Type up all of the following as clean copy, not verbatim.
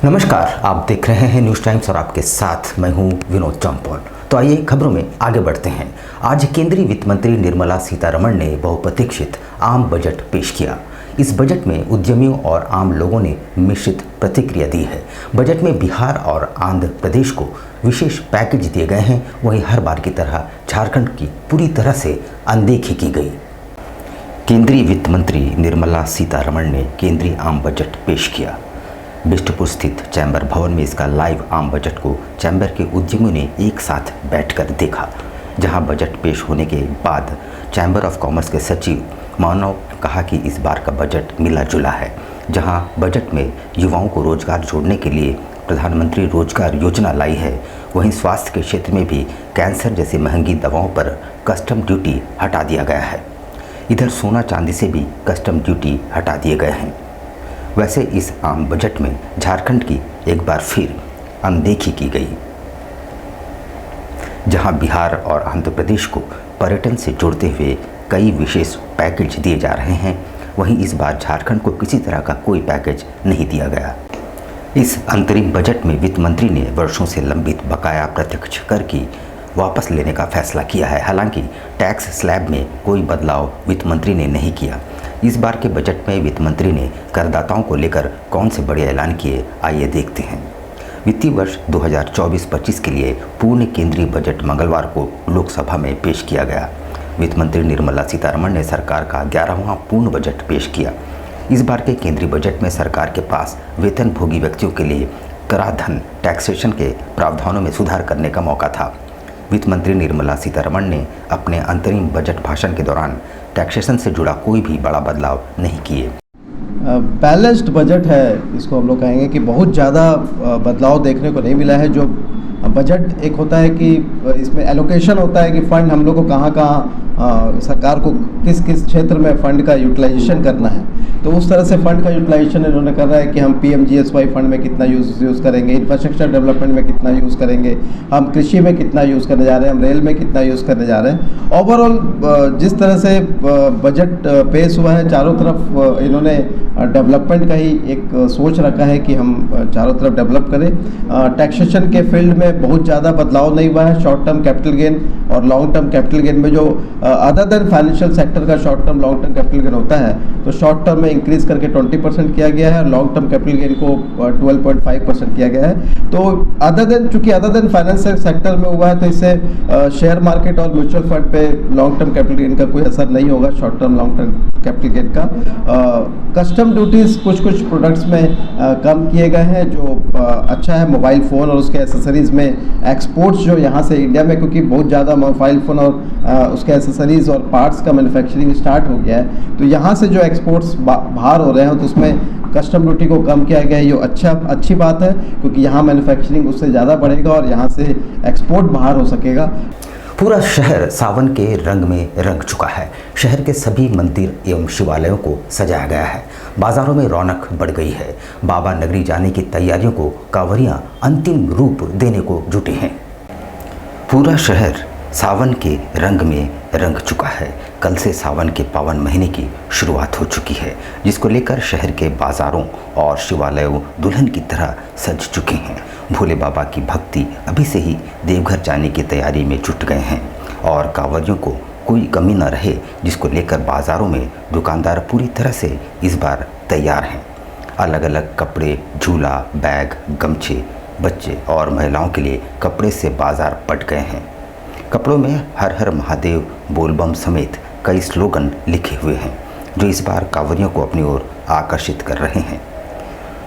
नमस्कार, आप देख रहे हैं न्यूज़ टाइम्स और आपके साथ मैं हूं विनोद चौंपौन। तो आइए खबरों में आगे बढ़ते हैं। आज केंद्रीय वित्त मंत्री निर्मला सीतारमण ने बहुप्रतीक्षित आम बजट पेश किया। इस बजट में उद्यमियों और आम लोगों ने मिश्रित प्रतिक्रिया दी है। बजट में बिहार और आंध्र प्रदेश को विशेष पैकेज दिए गए हैं, वहीं हर बार की तरह झारखंड की पूरी तरह से अनदेखी की गई। केंद्रीय वित्त मंत्री निर्मला सीतारमण ने केंद्रीय आम बजट पेश किया। बिष्टपुर स्थित चैम्बर भवन में इसका लाइव आम बजट को चैम्बर के उद्यमियों ने एक साथ बैठकर देखा, जहां बजट पेश होने के बाद चैम्बर ऑफ कॉमर्स के सचिव मानव ने कहा कि इस बार का बजट मिला जुला है। जहां बजट में युवाओं को रोजगार जोड़ने के लिए प्रधानमंत्री रोजगार योजना लाई है, वहीं स्वास्थ्य के क्षेत्र में भी कैंसर जैसी महंगी दवाओं पर कस्टम ड्यूटी हटा दिया गया है। इधर सोना चांदी से भी कस्टम ड्यूटी हटा दिए गए हैं। वैसे इस आम बजट में झारखंड की एक बार फिर अनदेखी की गई। जहां बिहार और आंध्र प्रदेश को पर्यटन से जोड़ते हुए कई विशेष पैकेज दिए जा रहे हैं, वहीं इस बार झारखंड को किसी तरह का कोई पैकेज नहीं दिया गया। इस अंतरिम बजट में वित्त मंत्री ने वर्षों से लंबित बकाया प्रत्यक्ष कर की वापस लेने का फैसला किया है। हालांकि टैक्स स्लैब में कोई बदलाव वित्त मंत्री ने नहीं किया। इस बार के बजट में वित्त मंत्री ने करदाताओं को लेकर कौन से बड़े ऐलान किए, आइए देखते हैं। वित्तीय वर्ष 2024-25 के लिए पूर्ण केंद्रीय बजट मंगलवार को लोकसभा में पेश किया गया। वित्त मंत्री निर्मला सीतारमण ने सरकार का 11वां पूर्ण बजट पेश किया। इस बार के केंद्रीय बजट में सरकार के पास वेतनभोगी व्यक्तियों के लिए कराधान टैक्सेशन के प्रावधानों में सुधार करने का मौका था। वित्त मंत्री निर्मला सीतारमण ने अपने अंतरिम बजट भाषण के दौरान टैक्सेशन से जुड़ा कोई भी बड़ा बदलाव नहीं किए। बैलेंस्ड बजट है, इसको हम लोग कहेंगे कि बहुत ज़्यादा बदलाव देखने को नहीं मिला है। जो बजट एक होता है कि इसमें एलोकेशन होता है कि फ़ंड हम लोग को कहाँ सरकार को किस किस क्षेत्र में फ़ंड का यूटिलाइजेशन करना है, तो उस तरह से फ़ंड का यूटिलाइजेशन इन्होंने कर रहा है कि हम PMGSY फंड में कितना यूज़ करेंगे, इंफ्रास्ट्रक्चर डेवलपमेंट में कितना यूज़ करेंगे, हम कृषि में कितना यूज़ करने जा रहे हैं, हम रेल में कितना यूज़ करने जा रहे हैं। ओवरऑल जिस तरह से बजट पेश हुआ है, चारों तरफ इन्होंने डेवलपमेंट का ही एक सोच रखा है कि हम चारों तरफ डेवलप करें। टैक्सेशन के फील्ड में बहुत ज़्यादा बदलाव नहीं हुआ है। शॉर्ट टर्म कैपिटल गेन और लॉन्ग टर्म कैपिटल गेन में जो अदर देन फाइनेंशियल सेक्टर का short term long term capital gain होता है, तो शॉर्ट टर्म में इंक्रीज करके 20% किया गया है और लॉन्ग टर्म कैपिटल गेन को 12.5% किया गया है। तो चूंकि अदर देन फाइनेंशियल सेक्टर में हुआ है, तो इससे शेयर मार्केट और म्यूचुअल फंड पे लॉन्ग टर्म कैपिटल गेन का कोई असर नहीं होगा, short term long term capital gain का। कस्टम ड्यूटीज़ कुछ प्रोडक्ट्स में कम किए गए हैं, जो अच्छा है। मोबाइल फ़ोन और उसके एसेसरीज़ में एक्सपोर्ट्स जो यहाँ से इंडिया में, क्योंकि बहुत ज़्यादा मोबाइल फ़ोन और उसके एसेसरीज़ और पार्ट्स का मैन्युफैक्चरिंग स्टार्ट हो गया है, तो यहाँ से जो एक्सपोर्ट्स बाहर हो रहे हैं, तो उसमें कस्टम ड्यूटी को कम किया गया है। ये अच्छी बात है, क्योंकि यहाँ मैन्युफैक्चरिंग उससे ज़्यादा बढ़ेगा और यहाँ से एक्सपोर्ट बाहर हो सकेगा। पूरा शहर सावन के रंग में रंग चुका है। शहर के सभी मंदिर एवं शिवालयों को सजाया गया है। बाजारों में रौनक बढ़ गई है। बाबा नगरी जाने की तैयारियों को कांवरियां अंतिम रूप देने को जुटे हैं। पूरा शहर सावन के रंग में रंग चुका है। कल से सावन के पावन महीने की शुरुआत हो चुकी है, जिसको लेकर शहर के बाजारों और शिवालयों दुल्हन की तरह सज चुके हैं। भोले बाबा की भक्ति अभी से ही देवघर जाने की तैयारी में जुट गए हैं और कांवरियों को कोई कमी न रहे, जिसको लेकर बाज़ारों में दुकानदार पूरी तरह से इस बार तैयार हैं। अलग अलग कपड़े, झूला, बैग, गमछे, बच्चे और महिलाओं के लिए कपड़े से बाज़ार पट गए हैं। कपड़ों में हर हर महादेव, बोलबम समेत कई स्लोगन लिखे हुए हैं, जो इस बार कांवरियों को अपनी ओर आकर्षित कर रहे हैं।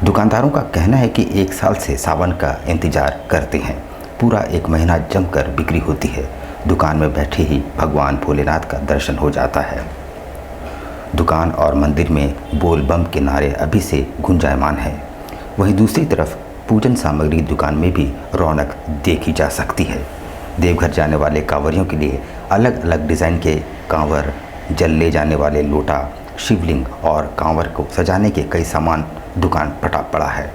दुकानदारों का कहना है कि एक साल से सावन का इंतजार करते हैं। पूरा एक महीना जमकर बिक्री होती है। दुकान में बैठे ही भगवान भोलेनाथ का दर्शन हो जाता है। दुकान और मंदिर में बोल बम के नारे अभी से गुंजायमान हैं। वहीं दूसरी तरफ पूजन सामग्री दुकान में भी रौनक देखी जा सकती है। देवघर जाने वाले कांवरियों के लिए अलग अलग डिज़ाइन के कांवर, जल ले जाने वाले लोटा, शिवलिंग और कांवर को सजाने के कई सामान दुकान पटा पड़ा है।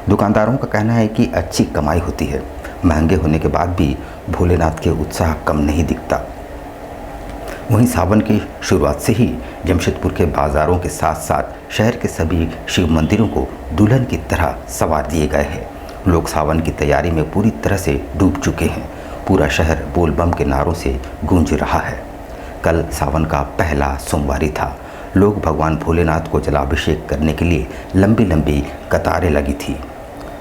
दुकानदारों का कहना है कि अच्छी कमाई होती है। महंगे होने के बाद भी भोलेनाथ के उत्साह कम नहीं दिखता। वहीं सावन की शुरुआत से ही जमशेदपुर के बाज़ारों के साथ साथ शहर के सभी शिव मंदिरों को दुल्हन की तरह संवार दिए गए हैं। लोग सावन की तैयारी में पूरी तरह से डूब चुके हैं। पूरा शहर बोल बम के नारों से गूंज रहा है। कल सावन का पहला सोमवारी था। लोग भगवान भोलेनाथ को जलाभिषेक करने के लिए लंबी लंबी कतारें लगी थी।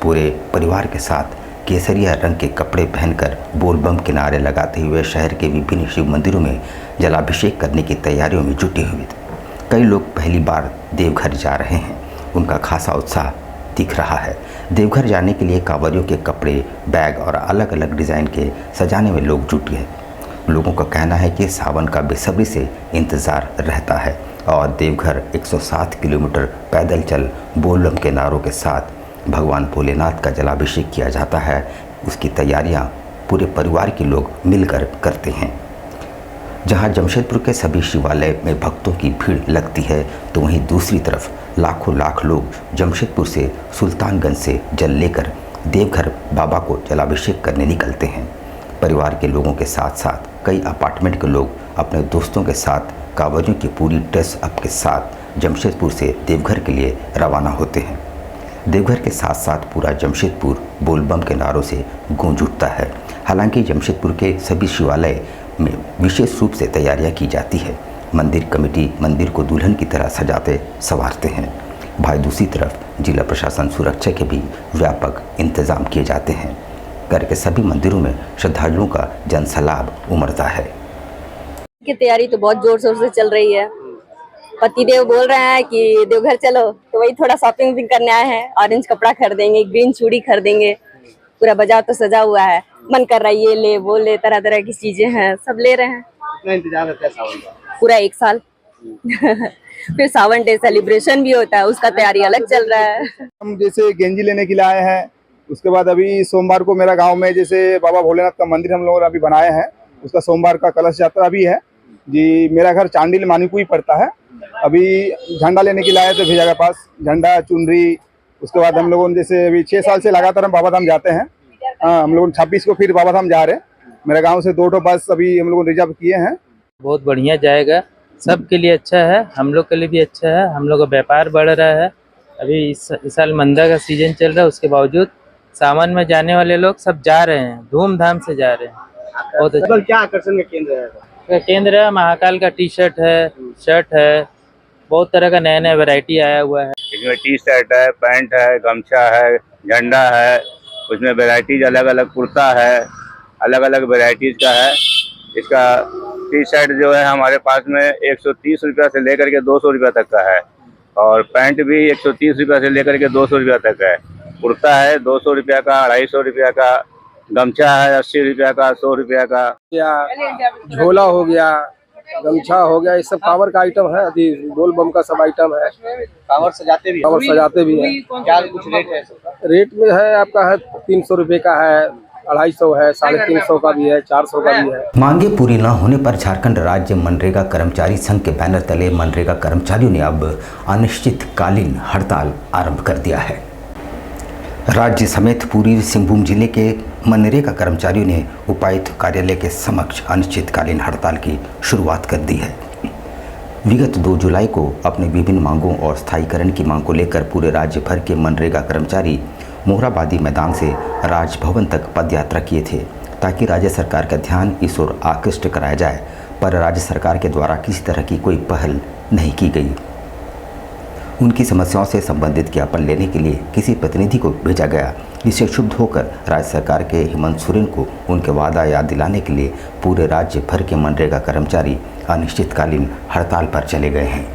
पूरे परिवार के साथ केसरिया रंग के कपड़े पहनकर बोल बम के नारे लगाते हुए शहर के विभिन्न शिव मंदिरों में जलाभिषेक करने की तैयारियों में जुटे हुए थे। कई लोग पहली बार देवघर जा रहे हैं। उनका खासा उत्साह दिख रहा है। देवघर जाने के लिए कांवरियों के कपड़े, बैग और अलग अलग डिज़ाइन के सजाने में लोग जुट गए। लोगों का कहना है कि सावन का बेसब्री से इंतज़ार रहता है और देवघर 107 किलोमीटर पैदल चल बोल बम के नारों के साथ भगवान भोलेनाथ का जलाभिषेक किया जाता है। उसकी तैयारियां पूरे परिवार के लोग मिलकर करते हैं। जहां जमशेदपुर के सभी शिवालय में भक्तों की भीड़ लगती है, तो वहीं दूसरी तरफ लाख लोग जमशेदपुर से सुल्तानगंज से जल लेकर देवघर बाबा को जलाभिषेक करने निकलते हैं। परिवार के लोगों के साथ साथ कई अपार्टमेंट के लोग अपने दोस्तों के साथ कांवरियों की पूरी ड्रेस अप के साथ जमशेदपुर से देवघर के लिए रवाना होते हैं। देवघर के साथ साथ पूरा जमशेदपुर बोल बम के नारों से गूंज उठता है। हालांकि जमशेदपुर के सभी शिवालय में विशेष रूप से तैयारियां की जाती है। मंदिर कमेटी मंदिर को दुल्हन की तरह सजाते संवारते हैं। भाई दूसरी तरफ जिला प्रशासन सुरक्षा के भी व्यापक इंतजाम किए जाते हैं। घर के सभी मंदिरों में श्रद्धालुओं का जनसैलाब उमड़ता है। की तैयारी तो बहुत जोर शोर से चल रही है। पतिदेव बोल रहे हैं कि देवघर चलो, तो वही थोड़ा शॉपिंग करने आए हैं। ऑरेंज कपड़ा खरीदेंगे, ग्रीन चूड़ी खरीदेंगे। पूरा बाजार तो सजा हुआ है। मन कर रहा है ये ले वो ले, तरह तरह की चीजें हैं, सब ले रहे हैं। कितना इंतजार रहता है सावन का? पूरा 1 साल। फिर सावन डे सेलिब्रेशन भी होता है, उसका तैयारी अलग चल रहा है। हम जैसे गेंजी लेने के लिए आए हैं। उसके बाद अभी सोमवार को मेरा गांव में जैसे बाबा भोलेनाथ का मंदिर हम लोगों ने अभी बनाए हैं, उसका सोमवार का कलश यात्रा भी है जी। मेरा घर चांडिल मानीपुर ही पड़ता है। अभी झंडा लेने के लिए आए थे भैया के पास, झंडा चुनरी। उसके बाद हम लोगों ने जैसे अभी 6 साल से लगातार हम बाबा धाम जाते हैं। हम लोगों ने 26 को फिर बाबा धाम जा रहे हैं। मेरे गांव से 2 बस अभी हम लोगों ने रिजर्व किए हैं। बहुत बढ़िया जाएगा, सबके लिए अच्छा है, हम लोग के लिए भी अच्छा है। हम लोग का व्यापार बढ़ रहा है। अभी इस साल मंदा का सीजन चल रहा है, उसके बावजूद सावन में जाने वाले लोग सब जा रहे हैं, धूमधाम से जा रहे हैं। बहुत अच्छा। क्या आकर्षण का केंद्र है? केंद्र है महाकाल का टी-शर्ट है, शर्ट है, बहुत तरह का नया नया वैरायटी आया हुआ है। इसमें टी-शर्ट है, पैंट है, गमछा है, झंडा है, उसमें वैरायटीज अलग अलग, कुर्ता है, अलग अलग वैरायटीज का है। इसका टी-शर्ट जो है हमारे पास में 130 रुपया से लेकर के 200 रुपया तक का है, और पैंट भी 130 रुपया से लेकर के 200 रुपया तक है। कुर्ता है 200 रुपया का, 250 रुपया का, गमछा है 80 रुपया का, 100 रुपया का। झोला हो गया, गमछा हो गया, ये सब कांवर का आइटम है। अभी बोल बम का सब आइटम है। कांवर सजाते भी हैं। क्या कुछ रेट है? रेट में है आपका है 300 रुपये का है, 250 है, 350 का भी है, 400 का भी है। मांगे पूरी न होने पर झारखंड राज्य मनरेगा कर्मचारी संघ के बैनर तले मनरेगा कर्मचारियों ने अब अनिश्चितकालीन हड़ताल आरंभ कर दिया है। राज्य समेत पूर्वी सिंहभूम जिले के मनरेगा कर्मचारियों ने उपायुक्त कार्यालय के समक्ष अनिश्चितकालीन हड़ताल की शुरुआत कर दी है। विगत 2 जुलाई को अपने विभिन्न मांगों और स्थायीकरण की मांग को लेकर पूरे राज्य भर के मनरेगा कर्मचारी मोहराबादी मैदान से राजभवन तक पदयात्रा किए थे, ताकि राज्य सरकार का ध्यान इस ओर आकृष्ट कराया जाए, पर राज्य सरकार के द्वारा किसी तरह की कोई पहल नहीं की गई। उनकी समस्याओं से संबंधित ज्ञापन लेने के लिए किसी प्रतिनिधि को भेजा गया। इससे क्षुब्ध होकर राज्य सरकार के हेमंत सोरेन को उनके वादा याद दिलाने के लिए पूरे राज्य भर के मनरेगा कर्मचारी अनिश्चितकालीन हड़ताल पर चले गए हैं।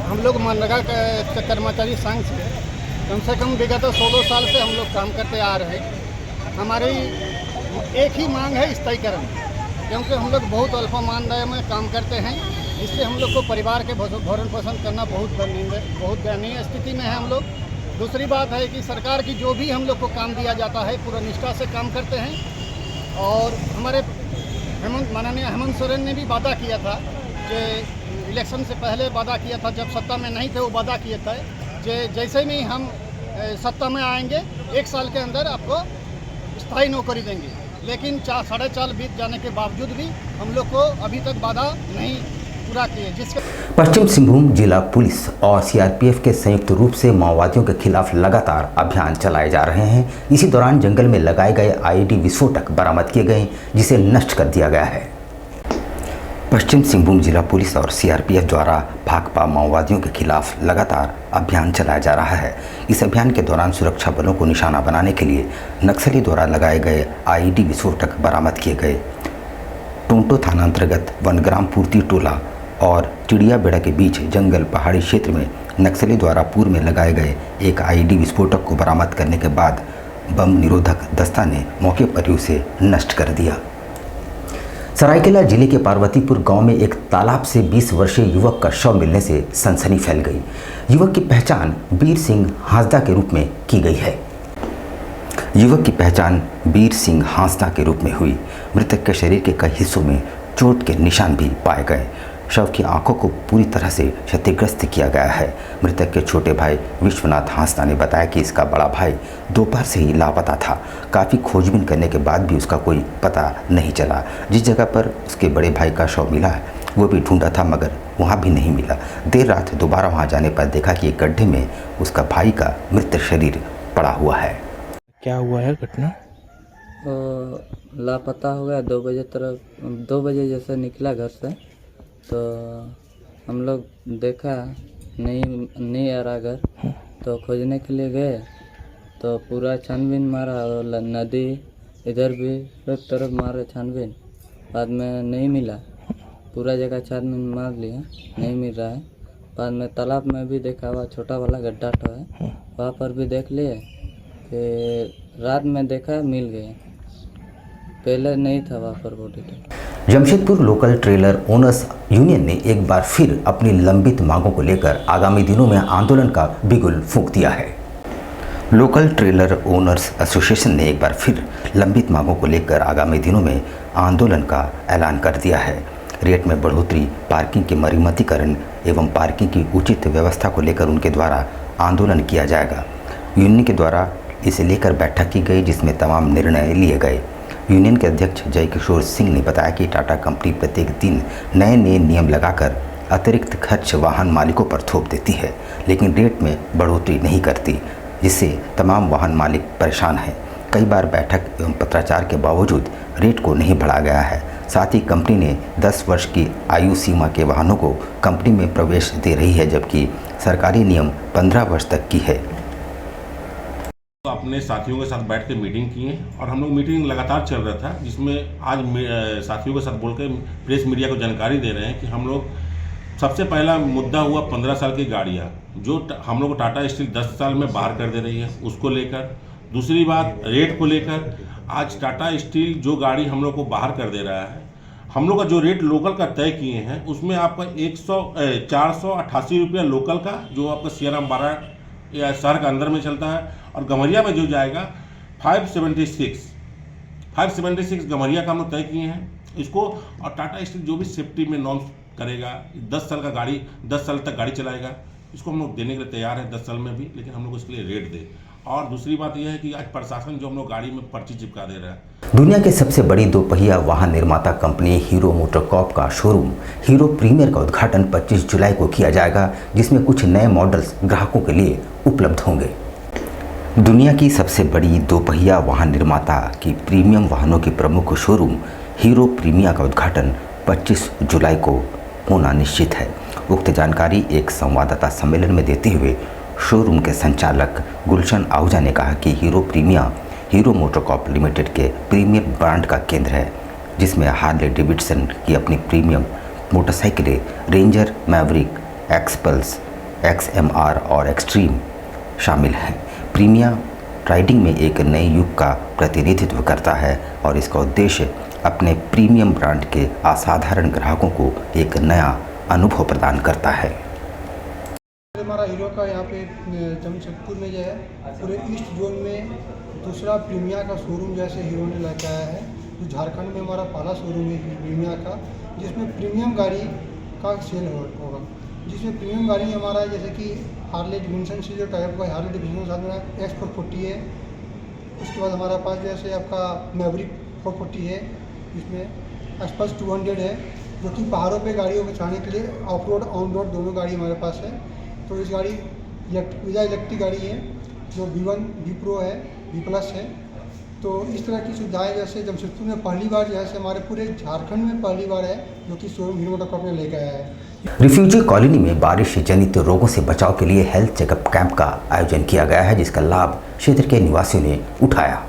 हम लोग मनरेगा कर्मचारी संघ से कम विगत 16 साल से हम लोग काम करते आ रहे हैं। हमारी एक ही मांग है स्थायीकरण, क्योंकि हम लोग बहुत अल्प मानदेय में काम करते हैं, जिससे हम लोग को परिवार के भरण पोषण करना बहुत दयनीय स्थिति में है हम लोग। दूसरी बात है कि सरकार की जो भी हम लोग को काम दिया जाता है पूरा निष्ठा से काम करते हैं। और हमारे माननीय हेमंत सोरेन ने भी वादा किया था जो इलेक्शन से पहले वादा किया था, जब सत्ता में नहीं थे वो वादा किए थे जैसे में हम सत्ता में आएंगे 1 साल के अंदर आपको स्थायी नौकरी देंगे। लेकिन 4.5 बीत जाने के बावजूद भी हम लोग को अभी तक वादा नहीं पूरा किए, जिसके पश्चिम सिंहभूम जिला पुलिस और सीआरपीएफ के संयुक्त रूप से माओवादियों के खिलाफ लगातार अभियान चलाए जा रहे हैं। इसी दौरान जंगल में लगाए गए आईईडी विस्फोटक बरामद किए गए, जिसे नष्ट कर दिया गया है। पश्चिम सिंहभूम जिला पुलिस और सीआरपीएफ द्वारा भाकपा माओवादियों के खिलाफ लगातार अभियान चलाया जा रहा है। इस अभियान के दौरान सुरक्षा बलों को निशाना बनाने के लिए नक्सली द्वारा लगाए गए आईईडी विस्फोटक बरामद किए गए। टोंटो थाना अंतर्गत वनग्राम पूर्ति टोला और चिड़िया बेड़ा के बीच जंगल पहाड़ी क्षेत्र में नक्सली द्वारा पूर्व में लगाए गए एक आईईडी विस्फोटक को बरामद करने के बाद बम निरोधक दस्ता ने मौके पर ही उसे नष्ट कर दिया। सरायकेला जिले के पार्वतीपुर गांव में एक तालाब से 20 वर्षीय युवक का शव मिलने से सनसनी फैल गई। युवक की पहचान वीर सिंह हांसदा के रूप में की गई है। युवक की पहचान वीर सिंह हांसदा के रूप में हुई। मृतक के शरीर के कई हिस्सों में चोट के निशान भी पाए गए। शव की आंखों को पूरी तरह से क्षतिग्रस्त किया गया है। मृतक के छोटे भाई विश्वनाथ हांसदा ने बताया कि इसका बड़ा भाई दोपहर से ही लापता था। काफ़ी खोजबीन करने के बाद भी उसका कोई पता नहीं चला। जिस जगह पर उसके बड़े भाई का शव मिला है वो भी ढूंढा था, मगर वहाँ भी नहीं मिला। देर रात दोबारा वहाँ जाने पर देखा कि एक गड्ढे में उसका भाई का मृत शरीर पड़ा हुआ है। क्या हुआ है घटना? लापता हो गया 2 बजे जैसे निकला घर से, तो हम लोग देखा नहीं आ रहा घर, तो खोजने के लिए गए तो पूरा छानबीन मारा और नदी इधर भी सब तरफ मारे छानबीन, बाद में नहीं मिला। पूरा जगह छानबीन मार लिया, नहीं मिल रहा है। बाद में तालाब में भी देखा हुआ छोटा वाला गड्ढा तो है, वहाँ पर भी देख लिए। फिर रात में देखा मिल गए, पहले नहीं था वहाँ पर body. Jamshedpur local trailer owners union ने एक बार फिर अपनी लंबित मांगों को लेकर आगामी दिनों में आंदोलन का बिगुल फूंक दिया है। लोकल ट्रेलर ओनर्स एसोसिएशन ने एक बार फिर लंबित मांगों को लेकर आगामी दिनों में आंदोलन का ऐलान कर दिया है। रेट में बढ़ोतरी, पार्किंग के मरम्मतीकरण एवं पार्किंग की उचित व्यवस्था को लेकर उनके द्वारा आंदोलन किया जाएगा। यूनियन के द्वारा इसे लेकर बैठक की गई, जिसमें तमाम निर्णय लिए गए। यूनियन के अध्यक्ष जय किशोर सिंह ने बताया कि टाटा कंपनी प्रत्येक दिन नए नियम लगाकर अतिरिक्त खर्च वाहन मालिकों पर थोप देती है, लेकिन रेट में बढ़ोतरी नहीं करती, जिससे तमाम वाहन मालिक परेशान हैं। कई बार बैठक एवं पत्राचार के बावजूद रेट को नहीं बढ़ाया गया है। साथ ही कंपनी ने 10 वर्ष की आयु सीमा के वाहनों को कंपनी में प्रवेश दे रही है, जबकि सरकारी नियम 15 वर्ष तक की है। तो अपने साथियों के साथ बैठ के मीटिंग किए और हम लोग मीटिंग लगातार चल रहा था, जिसमें आज साथियों के साथ बोल के प्रेस मीडिया को जानकारी दे रहे हैं कि हम लोग सबसे पहला मुद्दा हुआ 15 साल की गाड़ियाँ जो हम लोग को टाटा स्टील 10 साल में बाहर कर दे रही है, उसको लेकर। दूसरी बात रेट को लेकर, आज टाटा स्टील जो गाड़ी हम लोग को बाहर कर दे रहा है, हम लोग का जो रेट लोकल का तय किए हैं उसमें आपका 488 रुपया लोकल का, जो आपका सियाराम 12 या शहर के अंदर में चलता है, और गमरिया में जो जाएगा 576 गमरिया का हम लोग तय किए हैं इसको। और टाटा स्टील जो भी सेफ्टी में नॉर्म्स करेगा, 10 साल का गाड़ी 10 साल तक गाड़ी चलाएगा, इसको हम लोग देने के लिए तैयार है 10 साल में भी, लेकिन हम लोग इसके लिए रेट दें। और दूसरी बात यह है कि आज प्रशासन जो हम लोग गाड़ी में पर्ची चिपका दे रहा है। दुनिया की सबसे बड़ी 2 पहिया वाहन निर्माता कंपनी हीरो मोटरकॉर्प का शोरूम हीरो प्रीमियर का उद्घाटन 25 जुलाई को किया जाएगा, जिसमें कुछ नए मॉडल्स ग्राहकों के लिए उपलब्ध होंगे। दुनिया की सबसे बड़ी 2 पहिया वाहन निर्माता की प्रीमियम वाहनों की प्रमुख शोरूम हीरो प्रीमियर का उद्घाटन 25 जुलाई को होना निश्चित है। उक्त जानकारी एक संवाददाता सम्मेलन में देते हुए शोरूम के संचालक गुलशन आहूजा ने कहा कि hero premiere hero MotoCorp limited के प्रीमियम ब्रांड का केंद्र है, जिसमें हार्ले डेविडसन की अपनी प्रीमियम मोटरसाइकिलें रेंजर, मैवरिक, एक्सपल्स, XMR और एक्सट्रीम शामिल हैं। प्रीमियर राइडिंग में एक नए युग का प्रतिनिधित्व करता है और इसका उद्देश्य अपने प्रीमियम ब्रांड के असाधारण ग्राहकों को एक नया अनुभव प्रदान करता है। हमारा हीरो का यहाँ पे जमशेदपुर में जो है पूरे ईस्ट जोन में दूसरा प्रीमियर का शोरूम जैसे हीरो ने लेकर आया है। तो झारखंड में हमारा पहला शोरूम है प्रीमियर का, जिसमें प्रीमियम गाड़ी का सेल होगा, जिसमें प्रीमियम गाड़ी हमारा है, जैसे कि हार्ले डेविडसन से जो टाइप का हार्ले डेविडसन के साथ में X440 है। उसके बाद हमारे पास जैसे आपका मैवरिक 440 है, इसमें एक्सपल्स 200 है, जो कि पहाड़ों पे गाड़ियों को चलाने के लिए ऑफ रोड ऑन रोड दोनों गाड़ी हमारे पास है। तो इस गाड़ी इलेक्ट्रिक गाड़ी है, जो V1 V Pro है, V+ है। तो इस तरह की सुविधाएं जैसे जमशेदपुर में पहली बार जैसे हमारे पूरे झारखंड में पहली बार है, जो कि शोरूम हीरो मोटोकॉर्प ने लेकर आया है। रिफ्यूजी कॉलोनी में बारिश जनित रोगों से बचाव के लिए हेल्थ चेकअप कैंप का आयोजन किया गया है, जिसका लाभ क्षेत्र के निवासियों ने उठाया।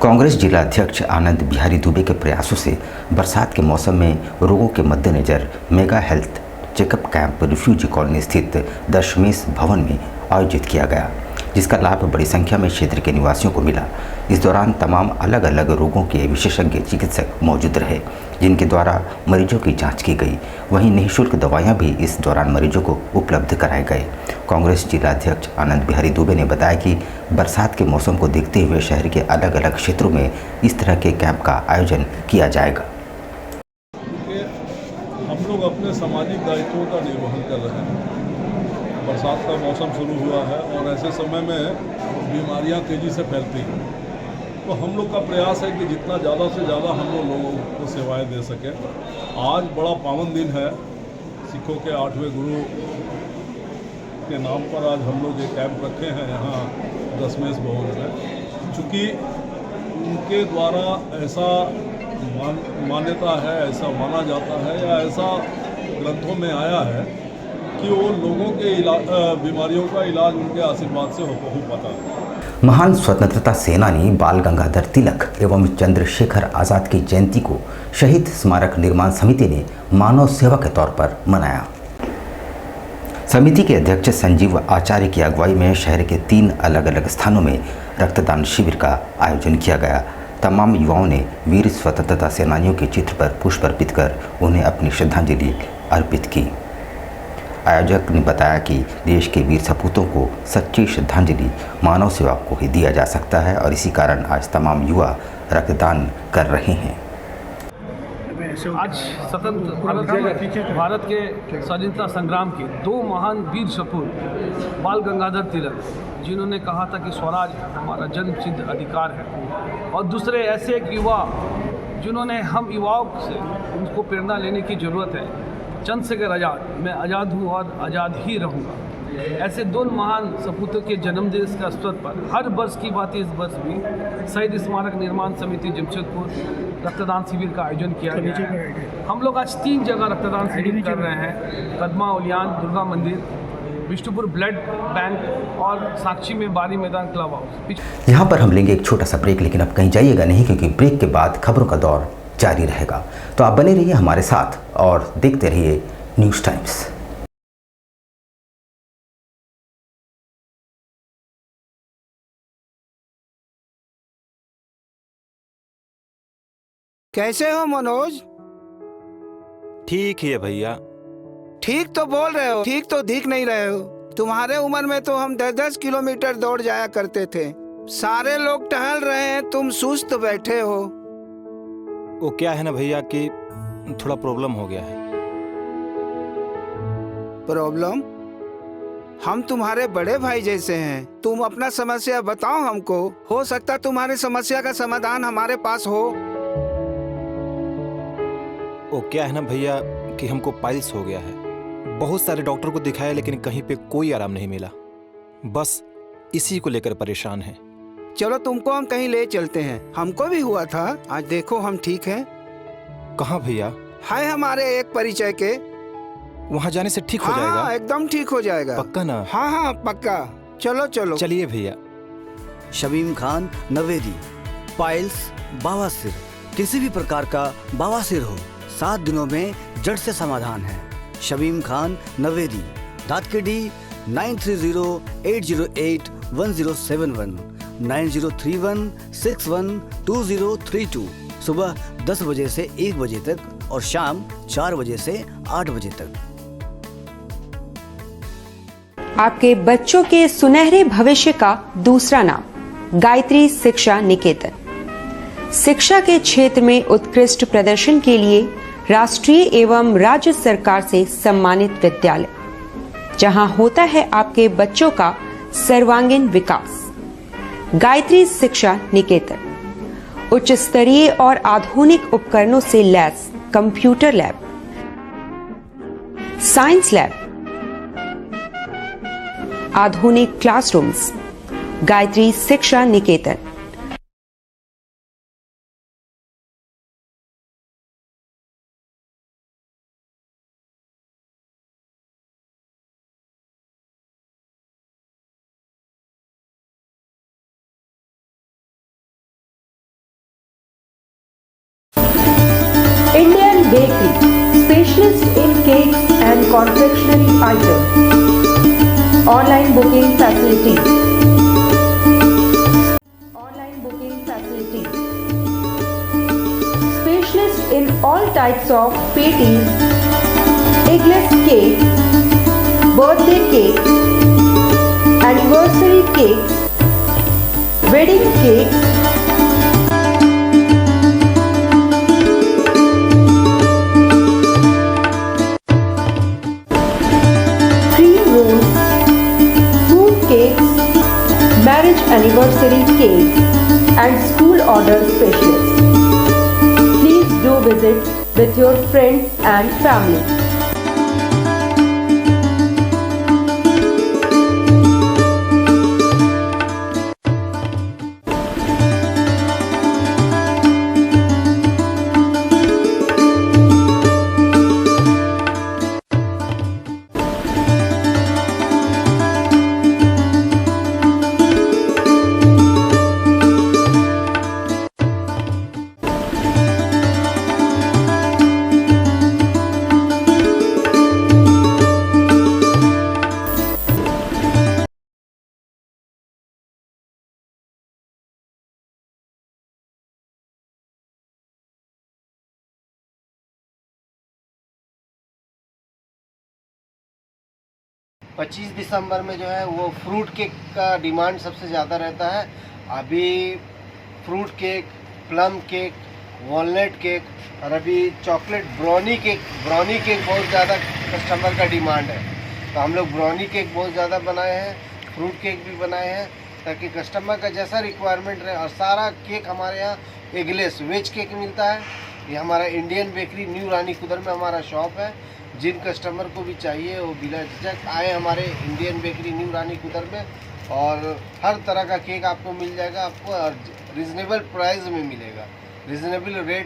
कांग्रेस जिला अध्यक्ष आनंद बिहारी दुबे के प्रयासों से बरसात के मौसम में रोगों के मद्देनजर mega health checkup camp refugee colony स्थित दशमेश भवन में आयोजित किया गया, जिसका लाभ बड़ी संख्या में क्षेत्र के निवासियों को मिला। इस दौरान तमाम अलग अलग रोगों के विशेषज्ञ चिकित्सक मौजूद रहे, जिनके द्वारा मरीजों की जांच की गई। वहीं निःशुल्क दवाइयां भी इस दौरान मरीजों को उपलब्ध कराए गए। कांग्रेस जिला अध्यक्ष आनंद बिहारी दुबे ने बताया कि बरसात के मौसम को देखते हुए शहर के अलग अलग क्षेत्रों में इस तरह के कैंप का आयोजन किया जाएगा। हम लोग अपने सामाजिक दायित्वों का निर्वहन कर रहे हैं। बरसात का मौसम शुरू हुआ है और ऐसे समय में बीमारियां तेज़ी से फैलती हैं, तो हम लोग का प्रयास है कि जितना ज़्यादा से ज़्यादा हम लोगों को सेवाएं दे सकें। आज बड़ा पावन दिन है, सिखों के 8वें गुरु के नाम पर आज हम लोग एक कैंप रखे हैं यहाँ दशमेश भवन में। चूँकि उनके द्वारा ऐसा मान्यता है, ऐसा माना जाता है या ऐसा ग्रंथों में आया है कि वो लोगों के बीमारियों का इलाज उनके आशीर्वाद से हो पाता है। महान स्वतंत्रता सेनानी बाल गंगाधर तिलक एवं चंद्रशेखर आज़ाद की जयंती को शहीद स्मारक निर्माण समिति ने मानव सेवा के तौर पर मनाया। समिति के अध्यक्ष संजीव आचार्य की अगुवाई में शहर के 3 अलग अलग स्थानों में रक्तदान शिविर का आयोजन किया गया। तमाम युवाओं ने वीर स्वतंत्रता सेनानियों के चित्र पर पुष्प अर्पित कर उन्हें अपनी श्रद्धांजलि अर्पित की। आयोजक ने बताया कि देश के वीर सपूतों को सच्ची श्रद्धांजलि मानव सेवा को ही दिया जा सकता है और इसी कारण आज तमाम युवा रक्तदान कर रहे हैं। आज स्वतंत्र भारत के स्वतंत्रता संग्राम के 2 महान वीर सपूत बाल गंगाधर तिलक, जिन्होंने कहा था कि स्वराज हमारा जन्मसिद्ध अधिकार है, और दूसरे ऐसे एक युवा जिन्होंने हम युवाओं से उनको प्रेरणा लेने की ज़रूरत है। चंद्रशेखर आज़ाद, मैं आज़ाद हूँ और आज़ाद ही रहूँगा। ऐसे 2 महान सपूतों के जन्मदिवस के अवसर पर हर वर्ष की बात इस वर्ष भी शहीद स्मारक निर्माण समिति जमशेदपुर रक्तदान शिविर का आयोजन किया गया है। हम लोग आज 3 जगह रक्तदान शिविर कर रहे हैं, कदमा उलियान दुर्गा मंदिर, विष्णुपुर ब्लड बैंक और साक्षी में बारी मैदान क्लब हाउस। यहाँ पर हम लेंगे एक छोटा सा ब्रेक, लेकिन अब कहीं जाइएगा नहीं, क्योंकि ब्रेक के बाद खबरों का दौर जारी रहेगा। तो आप बने रहिए हमारे साथ और देखते रहिए न्यूज़ टाइम्स। कैसे हो मनोज? ठीक ही है भैया। ठीक तो बोल रहे हो, ठीक तो दिख नहीं रहे हो। तुम्हारे उम्र में तो हम 10-10 किलोमीटर दौड़ जाया करते थे। सारे लोग टहल रहे हैं, तुम सुस्त बैठे हो। वो क्या है ना भैया कि थोड़ा प्रॉब्लम हो गया है। प्रॉब्लम? हम तुम्हारे बड़े भाई जैसे हैं, तुम अपना समस्या बताओ हमको, हो सकता तुम्हारी समस्या का समाधान हमारे पास हो। वो क्या है ना भैया कि हमको पाइल्स हो गया है। बहुत सारे डॉक्टर को दिखाया लेकिन कहीं पे कोई आराम नहीं मिला। बस इसी को लेकर परेशान है। चलो तुमको हम कहीं ले चलते हैं, हमको भी हुआ था, आज देखो हम ठीक हैं। कहाँ भैया? हाय हमारे एक परिचय के। वहाँ जाने से ठीक हो जाएगा? हाँ, एकदम ठीक हो जाएगा। पक्का ना? हाँ हाँ पक्का। चलो चलो चलिए भैया। शमीम खान नवेदी, पाइल्स, बवासीर, किसी भी प्रकार का बवासीर हो 7 दिनों में जड़ से समाधान है। शमीम खान नवेदी, दातकेडी 9308081071 9031612032। सुबह 10 बजे से 1 बजे तक और शाम 4 बजे से 8 बजे तक। आपके बच्चों के सुनहरे भविष्य का दूसरा नाम गायत्री शिक्षा निकेतन। शिक्षा के क्षेत्र में उत्कृष्ट प्रदर्शन के लिए राष्ट्रीय एवं राज्य सरकार से सम्मानित विद्यालय, जहां होता है आपके बच्चों का सर्वांगीण विकास। गायत्री शिक्षा निकेतन उच्च स्तरीय और आधुनिक उपकरणों से lace computer lab, science lab, आधुनिक क्लासरूम्स। गायत्री शिक्षा निकेतन। Indian Bakery, specialist in cakes and confectionery items. Online booking facility. Online booking facility. Specialist in all types of patties, eggless cake, birthday cake, anniversary cakes, wedding cakes, marriage anniversary cakes and school order specialist. Please do visit with your friends and family. पच्चीस दिसंबर में जो है वो fruit cake का demand सबसे ज़्यादा रहता है। अभी fruit cake, plum cake, walnut cake और अभी चॉकलेट ब्राउनी केक बहुत ज़्यादा कस्टमर का डिमांड है। तो हम लोग ब्राउनी केक बहुत ज़्यादा बनाए हैं, फ्रूट केक भी बनाए हैं ताकि कस्टमर का जैसा रिक्वायरमेंट रहे। और सारा केक हमारे यहाँ एगलेस वेज केक मिलता है। ये हमारा इंडियन बेकरी न्यू रानी कुदर में हमारा शॉप है। जिन कस्टमर को भी चाहिए वो बिना झिझक आए हमारे इंडियन बेकरी न्यू रानी कुदर में, और हर तरह का केक आपको मिल जाएगा। आपको रीज़नेबल प्राइस में मिलेगा, रीज़नेबल रेट